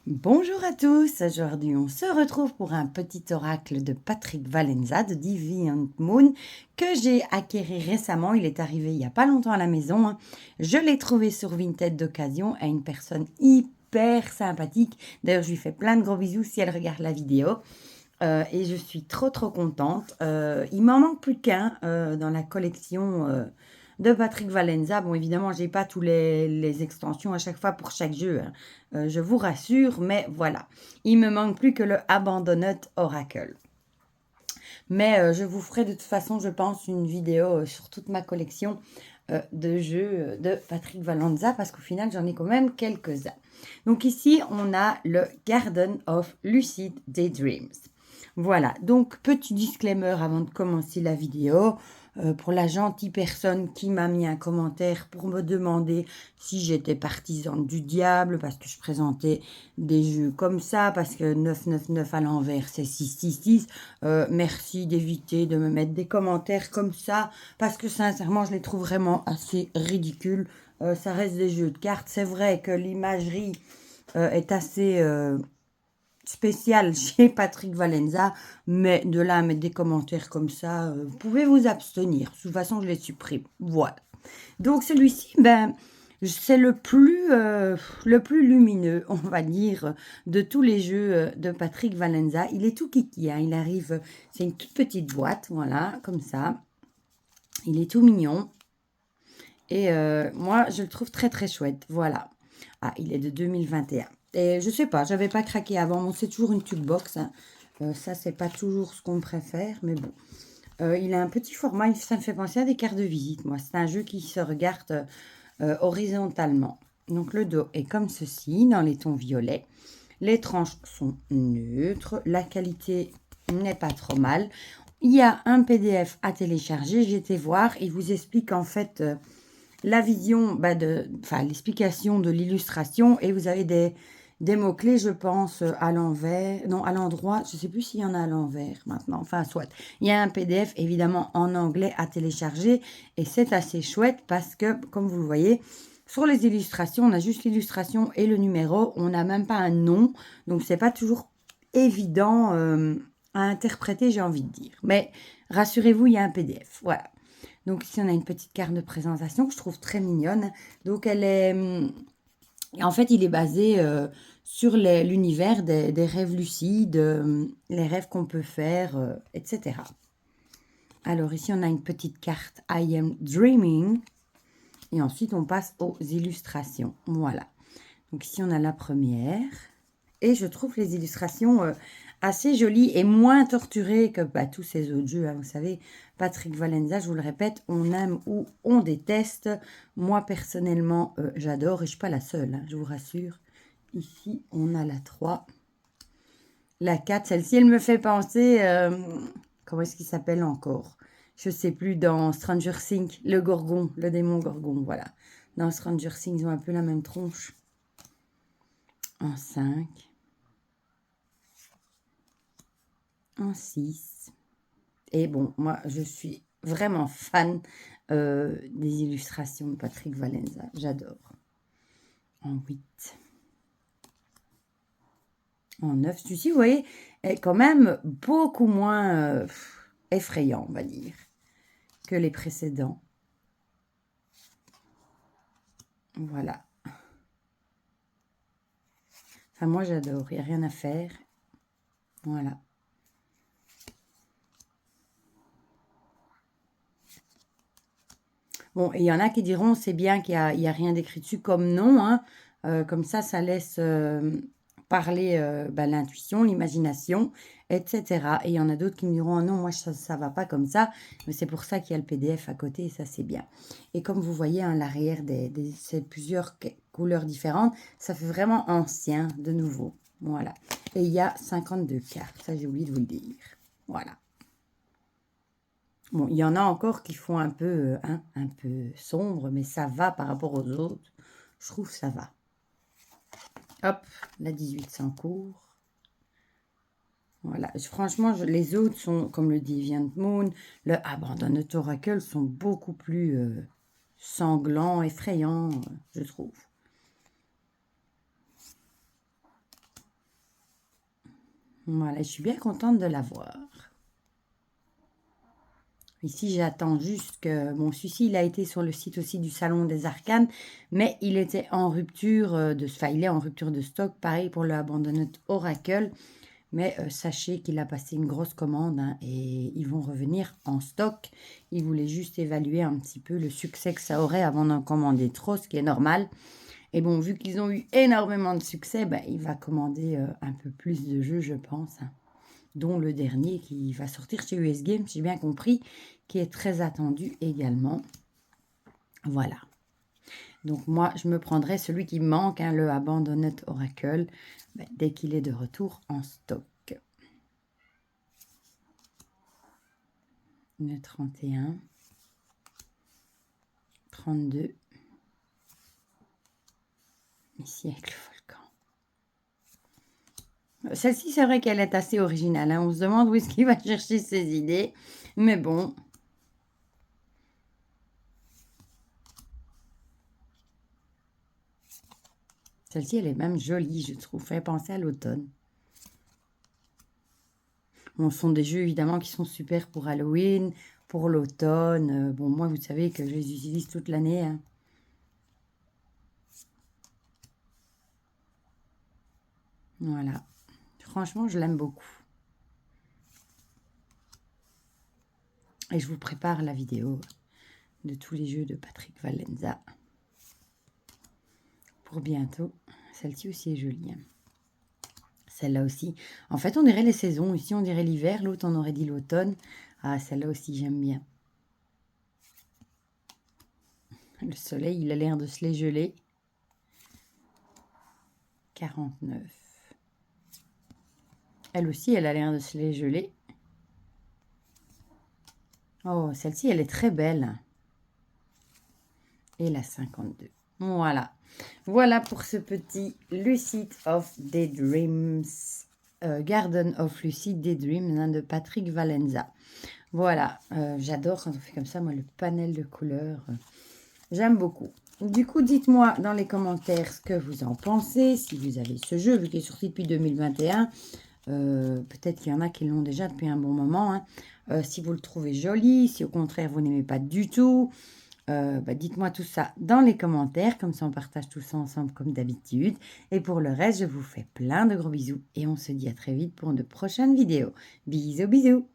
Bonjour à tous, aujourd'hui on se retrouve pour un petit oracle de Patrick Valenza de Deviant Moon que j'ai acquéri récemment. Il est arrivé il n'y a pas longtemps à la maison. Je l'ai trouvé sur Vinted d'occasion à une personne hyper sympathique. D'ailleurs je lui fais plein de gros bisous si elle regarde la vidéo. Et je suis trop contente. Il m'en manque plus qu'un dans la collection de Patrick Valenza. Bon, évidemment, j'ai pas tous les extensions à chaque fois pour chaque jeu, hein. Je vous rassure, mais voilà. Il me manque plus que le Abandoned Oracle. Mais je vous ferai de toute façon, je pense, une vidéo sur toute ma collection de jeux de Patrick Valenza, parce qu'au final, j'en ai quand même quelques-uns. Donc ici, on a le Garden of Lucid Daydreams. Voilà, donc petit disclaimer avant de commencer la vidéo. Pour la gentille personne qui m'a mis un commentaire pour me demander si j'étais partisane du diable, parce que je présentais des jeux comme ça, parce que 999 à l'envers c'est 666. Merci d'éviter de me mettre des commentaires comme ça, parce que sincèrement je les trouve vraiment assez ridicules. Ça reste des jeux de cartes. C'est vrai que l'imagerie est assez spécial chez Patrick Valenza, mais de là à mettre des commentaires comme ça, vous pouvez vous abstenir. De toute façon, je les supprime. Voilà. Donc celui-ci, c'est le plus lumineux, on va dire, de tous les jeux de Patrick Valenza. Il est tout kiki, hein. Il arrive, c'est une toute petite boîte, voilà, comme ça. Il est tout mignon. Et moi, je le trouve très chouette. Voilà. Ah, il est de 2021. Et je sais pas, j'avais pas craqué avant. Bon, c'est toujours une tube box, hein. Ça, c'est pas toujours ce qu'on préfère, mais bon. Il a un petit format, ça me fait penser à des cartes de visite, moi. C'est un jeu qui se regarde horizontalement. Donc, le dos est comme ceci, dans les tons violets. Les tranches sont neutres. La qualité n'est pas trop mal. Il y a un PDF à télécharger. J'ai été voir. Il vous explique en fait la vision, l'explication de l'illustration, et vous avez des mots-clés, je pense, à l'envers, non, à l'endroit, je ne sais plus s'il y en a à l'envers maintenant, enfin, soit. Il y a un PDF, évidemment, en anglais à télécharger, et c'est assez chouette parce que, comme vous le voyez, sur les illustrations, on a juste l'illustration et le numéro, on n'a même pas un nom, donc c'est pas toujours évident à interpréter, j'ai envie de dire. Mais rassurez-vous, il y a un PDF, voilà. Donc ici, on a une petite carte de présentation que je trouve très mignonne. Donc elle est... En fait, il est basé sur l'univers des rêves lucides, les rêves qu'on peut faire, etc. Alors ici, on a une petite carte I am dreaming. Et ensuite, on passe aux illustrations. Voilà. Donc ici, on a la première. Et je trouve les illustrations assez jolies et moins torturées que tous ces autres jeux, hein. Vous savez, Patrick Valenza, je vous le répète, on aime ou on déteste. Moi, personnellement, j'adore et je ne suis pas la seule, hein, je vous rassure. Ici, on a la 3. La 4, celle-ci, elle me fait penser... comment est-ce qu'il s'appelle encore? Je ne sais plus, dans Stranger Things, le Gorgon, le démon Gorgon, voilà. Dans Stranger Things, ils ont un peu la même tronche. En 5. En 6. Et bon, moi, je suis vraiment fan des illustrations de Patrick Valenza. J'adore. En 8. En 9. Celui-ci, vous voyez, est quand même beaucoup moins effrayant, on va dire, que les précédents. Voilà. Enfin, moi, j'adore. Il n'y a rien à faire. Voilà. Bon, il y en a qui diront, c'est bien qu'il n'y a rien d'écrit dessus comme non, hein. Comme ça laisse parler l'intuition, l'imagination, etc. Et il y en a d'autres qui me diront, oh non, moi, ça ne va pas comme ça. Mais c'est pour ça qu'il y a le PDF à côté, et ça, c'est bien. Et comme vous voyez, hein, l'arrière, c'est plusieurs couleurs différentes. Ça fait vraiment ancien, de nouveau. Voilà. Et il y a 52 cartes. Ça, j'ai oublié de vous le dire. Voilà. Bon, il y en a encore qui font un peu sombre, mais ça va par rapport aux autres. Je trouve que ça va. Hop, la 18 sans cours. Voilà, franchement, les autres sont, comme le Deviant Moon, le Abandoned Oracle, sont beaucoup plus sanglants, effrayants, je trouve. Voilà, je suis bien contente de l'avoir. Ici, j'attends juste que... Bon, celui-ci, il a été sur le site aussi du Salon des Arcanes, mais il était en rupture Enfin, il est en rupture de stock. Pareil pour le Abandoned Oracle. Mais sachez qu'il a passé une grosse commande hein, et ils vont revenir en stock. Ils voulaient juste évaluer un petit peu le succès que ça aurait avant d'en commander trop, ce qui est normal. Et bon, vu qu'ils ont eu énormément de succès, ben, il va commander un peu plus de jeux, je pense. Hein, dont le dernier qui va sortir chez US Games, j'ai bien compris, qui est très attendu également. Voilà. Donc moi, je me prendrai celui qui me manque, hein, le Abandoned Oracle, ben, dès qu'il est de retour en stock. Le 31, 32, ici avec le volcan. Celle-ci, c'est vrai qu'elle est assez originale. Hein. On se demande où est-ce qu'il va chercher ses idées. Mais bon. Celle-ci, elle est même jolie, je trouve. Fait penser à l'automne. Bon, ce sont des jeux, évidemment, qui sont super pour Halloween, pour l'automne. Bon, moi, vous savez que je les utilise toute l'année. Hein. Voilà. Franchement, je l'aime beaucoup. Et je vous prépare la vidéo de tous les jeux de Patrick Valenza. Pour bientôt. Celle-ci aussi est jolie. Hein. Celle-là aussi. En fait, on dirait les saisons. Ici, on dirait l'hiver. L'autre, on aurait dit l'automne. Ah, celle-là aussi, j'aime bien. Le soleil, il a l'air de se les geler. 49. Elle aussi, elle a l'air de se les geler. Oh, celle-ci, elle est très belle. Et la 52. Voilà. Voilà pour ce petit Lucid of Daydreams. Garden of Lucid Daydreams hein, de Patrick Valenza. Voilà. J'adore quand on fait comme ça, moi, le panel de couleurs. J'aime beaucoup. Du coup, dites-moi dans les commentaires ce que vous en pensez. Si vous avez ce jeu, vu qu'il est sorti depuis 2021. Peut-être qu'il y en a qui l'ont déjà depuis un bon moment. Hein. Si vous le trouvez joli, si au contraire vous n'aimez pas du tout, dites-moi tout ça dans les commentaires. Comme ça, on partage tout ça ensemble comme d'habitude. Et pour le reste, je vous fais plein de gros bisous. Et on se dit à très vite pour de prochaines vidéos. Bisous, bisous.